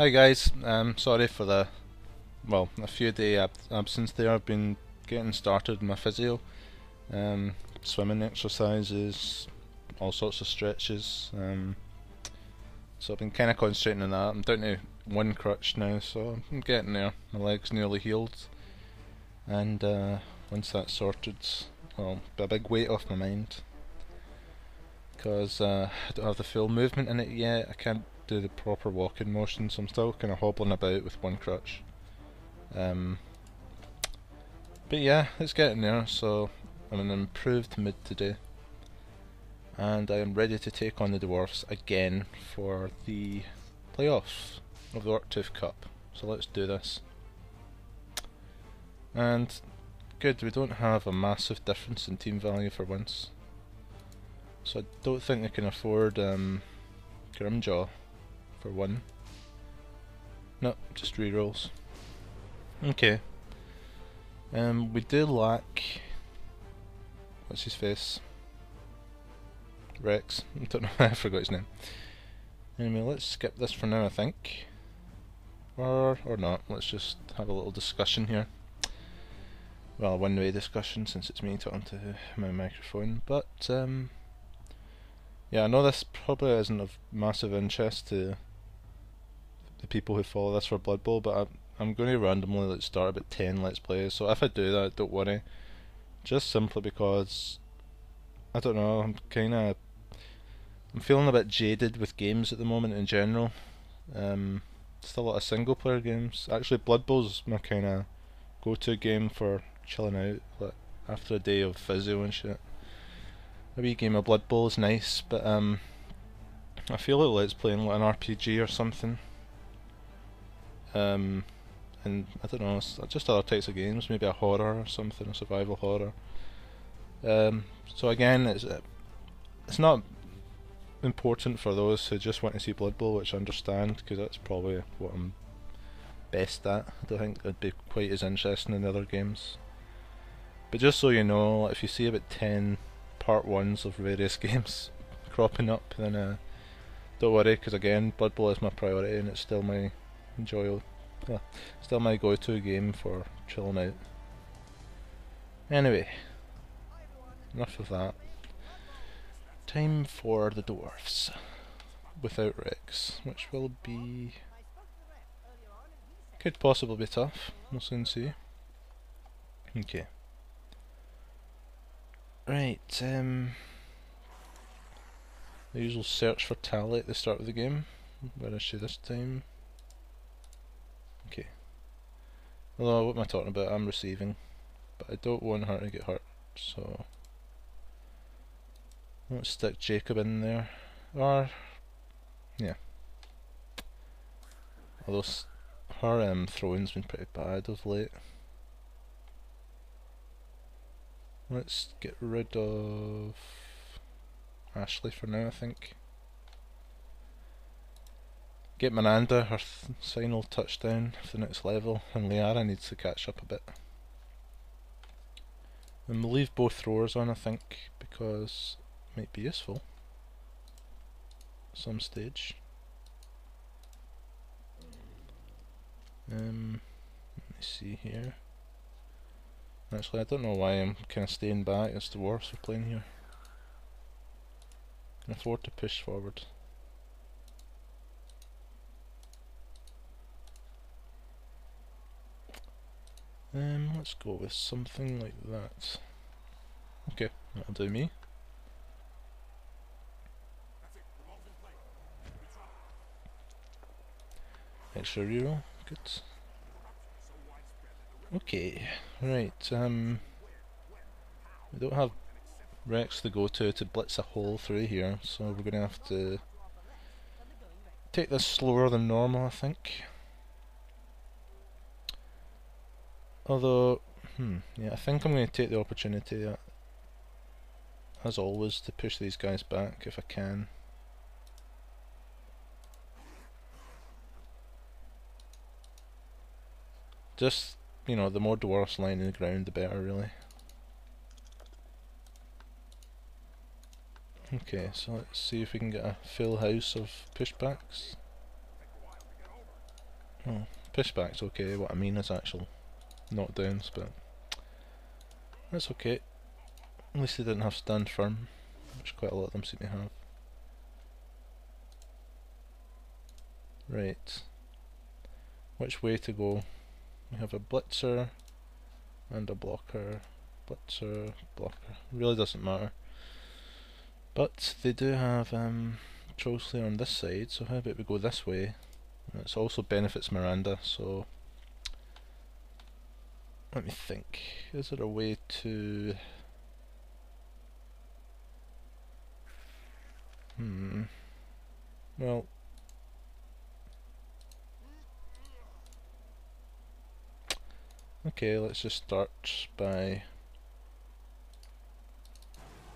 Hi guys, sorry for the, a few day absence there. I've been getting started in my physio, swimming exercises, all sorts of stretches, so I've been kind of concentrating on that. I'm down to one crutch now, so I'm getting there. My leg's nearly healed, and once that's sorted, well, be a big weight off my mind, because I don't have the full movement in it yet. I can't do the proper walking motion, so I'm still kind of hobbling about with one crutch. But yeah, it's getting there, so I'm in an improved mood today, and I am ready to take on the Dwarves again for the playoffs of the Orc Toof Cup. So let's do this. And good, we don't have a massive difference in team value for once, so I don't think I can afford Grimjaw for one. No, just rerolls. Okay. We do lack, what's his face? Rex. I don't know why I forgot his name. Anyway, let's skip this for now, I think. Or not. Let's just have a little discussion here. Well, a one-way discussion since it's me talking to my microphone. But yeah, I know this probably isn't of massive interest to the people who follow this for Blood Bowl, but I'm going to randomly start about 10 Let's Plays, so if I do that, don't worry. Just simply because, I don't know, I'm feeling a bit jaded with games at the moment in general. Just a lot of single player games. Actually, Blood Bowl's my kind of go-to game for chilling out, like after a day of physio and shit. A wee game of Blood Bowl is nice, but I feel like Let's Playing like an RPG or something. And I don't know, just other types of games, maybe a horror or something, a survival horror. So again, it's not important for those who just want to see Blood Bowl, which I understand, because that's probably what I'm best at. I don't think it'd be quite as interesting in other games. But just so you know, if you see about 10 part 1s of various games cropping up, then don't worry, because again, Blood Bowl is my priority and it's still my still my go-to game for chilling out. Anyway, enough of that. Time for the Dwarves without Rex, which will be, could possibly be tough. We'll soon see. Okay. Right. The usual search for Tally at the start of the game. Where is she this time? Okay. Although, what am I talking about? I'm receiving, but I don't want her to get hurt, so let's stick Jacob in there. Or, yeah. Although her throwing's been pretty bad of late. Let's get rid of Ashley for now, I think. Get Miranda her final touchdown for the next level, and Liara needs to catch up a bit. And we'll leave both throwers on, I think, because it might be useful at some stage. Let me see here. Actually, I don't know why I'm kind of staying back. It's the Dwarves we're playing here. Can afford to push forward. Let's go with something like that. Okay, that'll do me. Extra reroll, good. Okay, right, we don't have Rex to go to blitz a hole through here, so we're gonna have to take this slower than normal, I think. Although, yeah, I think I'm going to take the opportunity, as always, to push these guys back if I can. Just, you know, the more dwarfs lying in the ground, the better, really. Okay, so let's see if we can get a full house of pushbacks. Pushback's okay, what I mean is actual knockdowns, but that's okay. At least they didn't have stand firm, which quite a lot of them seem to have. Right. Which way to go? We have a blitzer and a blocker. Blitzer, blocker. Really doesn't matter. But they do have Troll Slayer on this side, so how about we go this way? And it also benefits Miranda, so let me think. Is there a way to... Well... Okay, let's just start by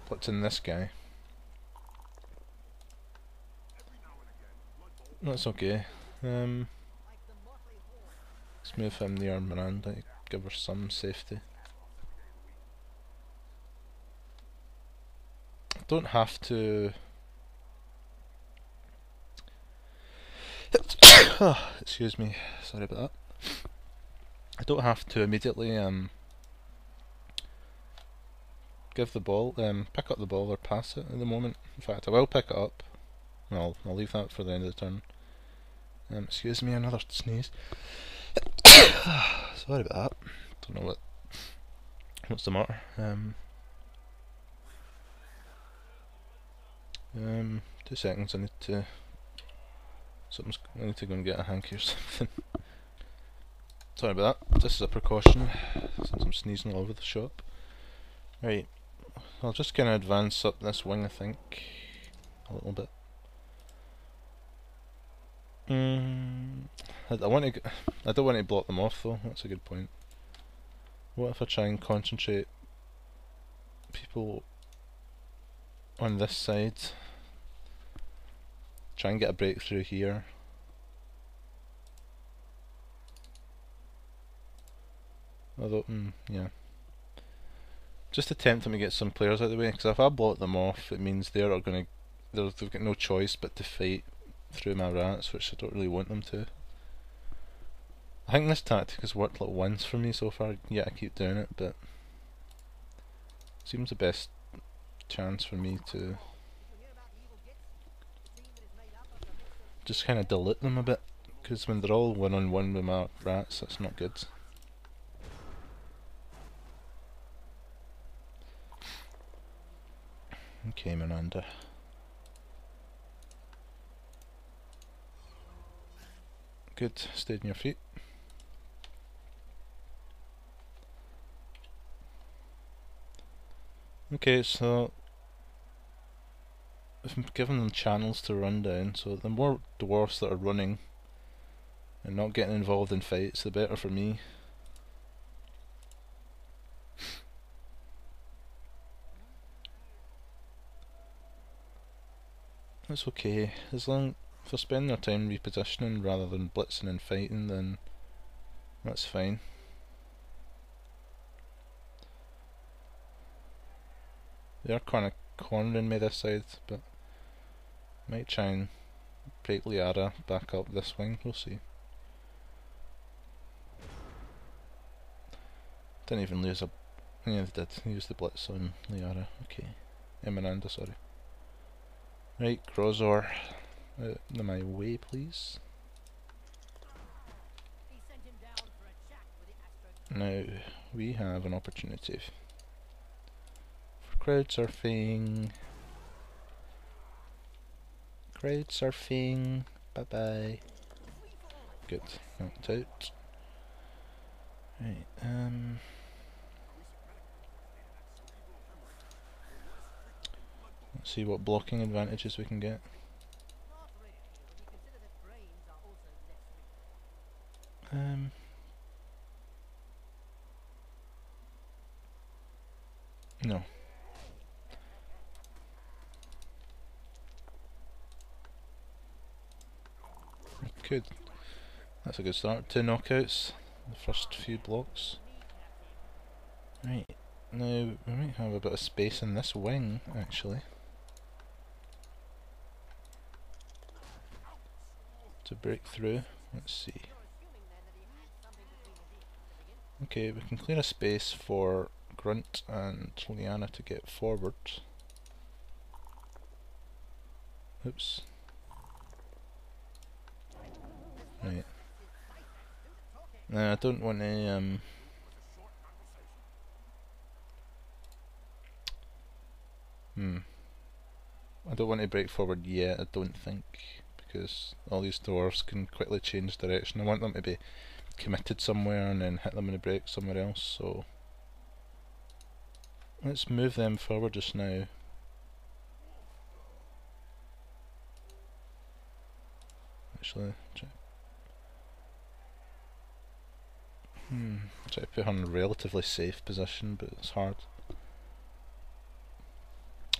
blitzing this guy. That's okay. Let's move him near Miranda, give her some safety. I don't have to... Excuse me, sorry about that. I don't have to immediately give the ball, pick up the ball or pass it at the moment. In fact, I will pick it up. I'll leave that for the end of the turn. Excuse me, another sneeze. Sorry about that. Don't know what's the matter. 2 seconds. I need to go and get a hanky or something. Sorry about that. This is a precaution since I'm sneezing all over the shop. Right. I'll just kind of advance up this wing, I think, a little bit. I don't want to block them off though. That's a good point. What if I try and concentrate people on this side? Try and get a breakthrough here. Although, yeah. Just attempt to get some players out of the way, because if I block them off, it means they've got no choice but to fight through my rats, which I don't really want them to. I think this tactic has worked like once for me so far, yet I keep doing it, but it seems the best chance for me to just kind of dilute them a bit, because when they're all one-on-one with my rats, that's not good. Okay, Miranda. Good, stayed on your feet. Okay, so I've given them channels to run down, so the more dwarfs that are running and not getting involved in fights, the better for me. That's okay, as long if they spend their time repositioning rather than blitzing and fighting, then that's fine. They are kind of cornering me this side, but might try and break Liara back up this wing, we'll see. Didn't even lose a... yeah, they did, use the blitz on Liara, okay. Miranda, sorry. Right, Grozor, out of my way please. Now, we have an opportunity for crowd surfing. Crowd surfing, bye bye. Good, knocked out. Right, let's see what blocking advantages we can get. No. Good. That's a good start. 2 knockouts, the first few blocks. Right, now we might have a bit of space in this wing, actually, to break through. Let's see. Okay, we can clear a space for Grunt and Liana to get forward. Oops. Right. I don't want to I don't want to break forward yet, I don't think, because all these dwarves can quickly change direction. I want them to be committed somewhere and then hit them in the break somewhere else, so let's move them forward just now. Actually, try to put her in a relatively safe position, but it's hard.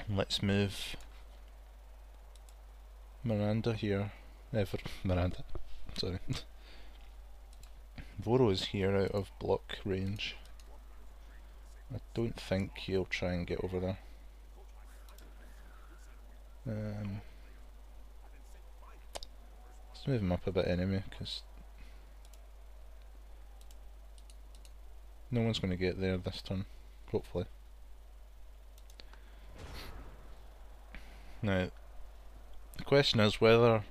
Let's move Miranda here. Miranda. Sorry. Voro is here out of block range. I don't think he'll try and get over there. Let's move him up a bit anyway, because no one's going to get there this turn, hopefully. Now, the question is whether,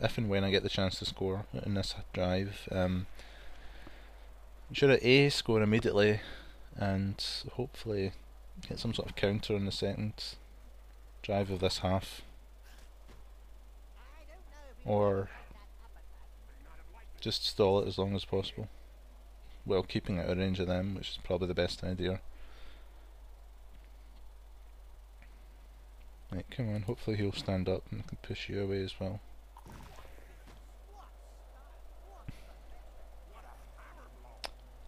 if and when I get the chance to score in this drive, should I A, score immediately and hopefully get some sort of counter in the second drive of this half, or just stall it as long as possible while keeping out of range of them, which is probably the best idea. Right, come on, hopefully he'll stand up and can push you away as well.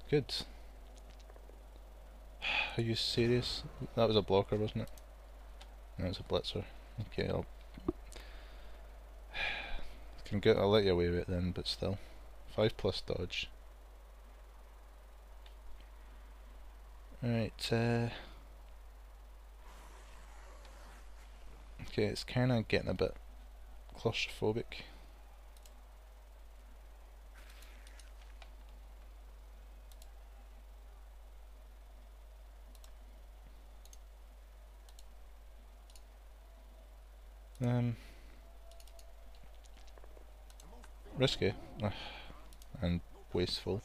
Good. Are you serious? That was a blocker, wasn't it? That was a blitzer. Okay, I'll let you away with it then, but still. 5+ dodge. Alright, okay, it's kinda getting a bit claustrophobic. Risky and wasteful.